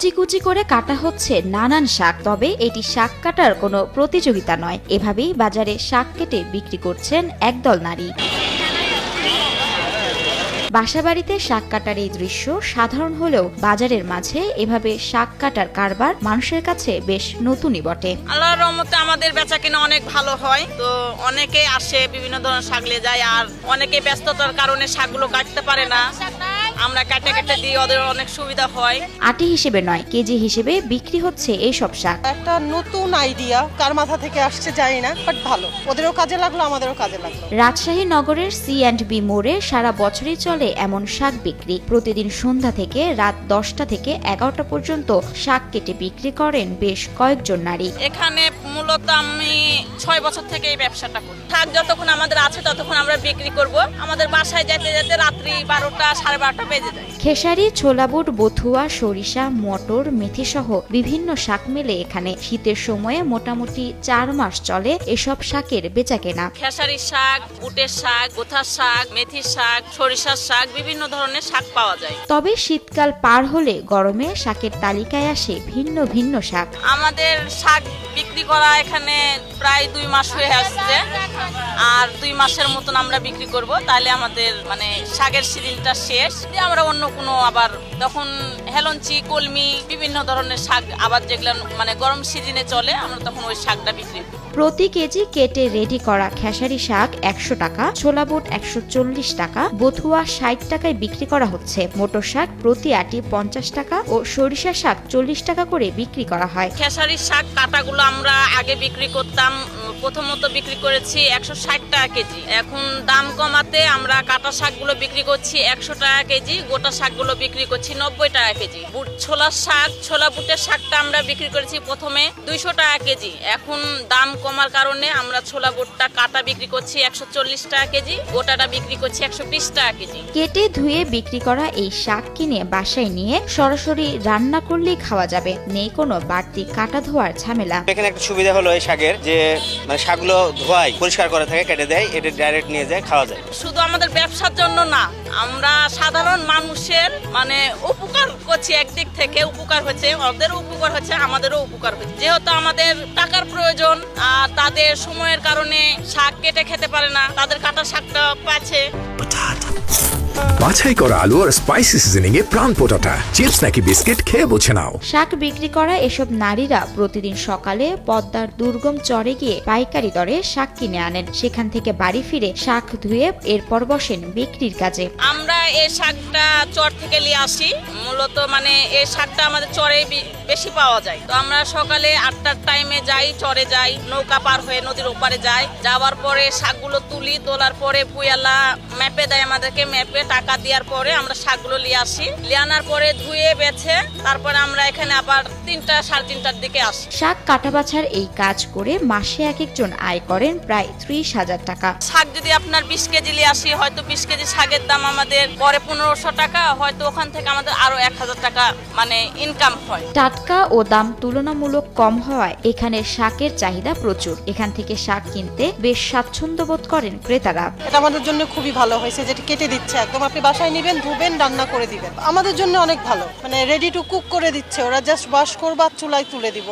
কুচি কুচি করে কাটা হচ্ছে নানান শাক, তবে এটি শাক কাটার কোনো প্রতিযোগিতা নয়। এভাবেই বাজারে শাক কেটে বিক্রি করছেন একদল নারী। বাসাবাড়িতে শাক কাটার এই দৃশ্য সাধারণ হলেও বাজারের মাঝে এভাবে শাক কাটার কারবার মানুষের কাছে বেশ নতুনই বটে। আল্লাহর রহমতে আমাদের বেচা কিনা অনেক ভালো হয়, তো অনেকে আসে বিভিন্ন ধরনের শাক নিয়ে যায়, আর অনেকে ব্যস্ততার কারণে শাকগুলো কাটতে পারে না, আমরা কাটে কাটে দিই, ওদের অনেক সুবিধা হয়। আটি হিসেবে নয়, কেজি হিসেবে বিক্রি হচ্ছে এইসব শাক। একটা নতুন আইডিয়া, কার মাথা থেকে আসছে জানি না, বাট ভালো, ওদেরও কাজে লাগলো আমাদেরও কাজে লাগলো। রাজশাহী নগরের C&B মোড়ে সারা বছরই চলে এমন শাক বিক্রি। প্রতিদিন সন্ধ্যা থেকে রাত 10টা থেকে 11টা পর্যন্ত শাক কেটে বিক্রি করেন বেশ কয়েকজন নারী। এখানে মূলত আমি 6 বছর থেকে এই ব্যবসাটা করি। শাক যতক্ষণ আমাদের আছে ততক্ষণ আমরা বিক্রি করব। আমাদের বাসায় যেতে যেতে রাত্রি 12টা 12:30 বেজে যায়। খেসারি, ছোলা বুট, বথুয়া, সরিষা, মটর, মেথি সহ বিভিন্ন শাক মেলে এখানে। শীতের সময়ে মোটামুটি 4 মাস চলে এসব শাকের বেচাকেনা। খেসারি শাক, বুটের শাক, গোথার শাক, মেথির শাক, সরিষার শাক, বিভিন্ন ধরনের শাক পাওয়া যায়। তবে শীতকাল পার হলে গরমে শাকের তালিকায় আসে ভিন্ন ভিন্ন শাক। আমাদের শাক বিক্রি করা এখানে প্রায় 2 মাস হয়ে আসছে, আর 2 মাসের মতন আমরা বিক্রি করব, তাহলে আমাদের মানে শাকের সিজনটা শেষ। আমরা অন্য কোনো আবার তখন হেলঞ্চি, কলমি, বিভিন্ন ধরনের শাক আবার যেগুলো মানে গরম সিজনে চলে, আমরা তখন ওই শাকটা বিক্রি করি। প্রতি কেজি কেটে রেডি করা খেসারি শাক 100 টাকা, ছোলা বুট 140 টাকা, বথুয়া 60 টাকায় বিক্রি করা হচ্ছে। মটর শাক প্রতি আটি 50 টাকা ও সরিষা শাক 40 টাকা করে বিক্রি করা হয়। খেসারি শাক কাটাগুলো আমরা আগে বিক্রি করতাম, প্রথমত বিক্রি করেছি 160 টাকা কেজি। এখন দাম কমাতে আমরা কাটা শাকগুলো বিক্রি করছি 100 টাকা কেজি, গোটা শাকগুলো বিক্রি করছি 90 টাকা কেজি। বুট ছোলার শাক, ছোলা বুটের শাকটা আমরা বিক্রি করেছি প্রথমে 200 টাকা কেজি। এখন দাম কমার কারণে আমরা ছোলা বুটটা কাটা বিক্রি করছি 140 টাকা কেজি, গোটাটা বিক্রি করছি 120 টাকা কেজি। কেটে ধুয়ে বিক্রি করা এই শাক কিনে বাসায় নিয়ে সরাসরি রান্না করলেই খাওয়া যাবে, নেই কোনো বাড়তি কাটা ধোয়ার ঝামেলা। এখানে একটা সুবিধা হলো এই শাকের যে মানে শাকগুলো ধোয়াই পরিষ্কার করে থাকে, কেটে দেয়, এটা ডাইরেক্ট নিয়ে যায়, খাওয়া যায়। শুধু আমাদের ব্যবসার জন্য না, আমরা সাধারণ মানুষের মানে উপকার করছি, একদিক থেকে উপকার হচ্ছে, ওদেরও উপকার হচ্ছে, আমাদেরও উপকার হচ্ছে। যেহেতু আমাদের টাকার প্রয়োজন, আর তাদের সময়ের কারণে শাক কেটে খেতে পারে না, তাদের কাটা শাকটা পাচ্ছে। বাছাই করা আলু আর স্পাইসি সিজনিং এ প্রাণ পোটাটা চিপস নাকি বিস্কিট খেয়ে বোঝে নাও। শাক বিক্রি করা এসব নারীরা প্রতিদিন সকালে পদ্মার দুর্গম চরে গিয়ে পাইকারি দরে শাক কিনে আনেন। সেখান থেকে বাড়ি ফিরে শাক ধুয়ে এরপর বসেন বিক্রির কাজে। আমরা এই শাকটা চর থেকে নিয়ে আসি, মূলত মানে এই শাকটা আমাদের চরে বেশি পাওয়া যায়। তো আমরা সকালে 8টার টাইমে যাই, চরে যাই, নৌকা পার হয়ে নদীর ওপারে যাই, যাওয়ার পরে শাকগুলো তুলি, তোলার পরে পুয়ালা ম্যাপে দেয় আমাদেরকে, ম্যাপে টাকা দেওয়ার পরে আমরা শাকগুলো নিয়ে আসি, নিয়ে আনার পরে ধুয়ে বেছে তারপরে আমরা এখানে আবার 3টা 3:30টার দিকে আসি। শাক কাটা বাছার এই কাজ করে মাসে এক একজন আয় করেন প্রায় 30,000 টাকা। শাক যদি আপনার 20 কেজি নিয়ে আসি, হয়তো 20 কেজি শাকের দাম আমাদের পরে 1500 টাকা, হয়তো ওখান থেকে আমাদের আরো 1000 টাকা মানে ইনকাম হয়। টাটকা ও দাম তুলনামূলক কম হওয়ায় এখানে শাকের চাহিদা প্রচুর। এখান থেকে শাক কিনতে বেশ স্বাচ্ছন্দ্য বোধ করেন ক্রেতারা। এটা আমাদের জন্য খুবই ভালো হয়েছে, যেটা কেটে দিচ্ছে, একদম আপনি বাসায় নেবেন, ধুবেন, রান্না করে দিবেন। আমাদের জন্য অনেক ভালো, মানে রেডি টু কুক করে দিচ্ছে, ওরা জাস্ট ওয়াশ করবা, চুলায় তুলে দিব।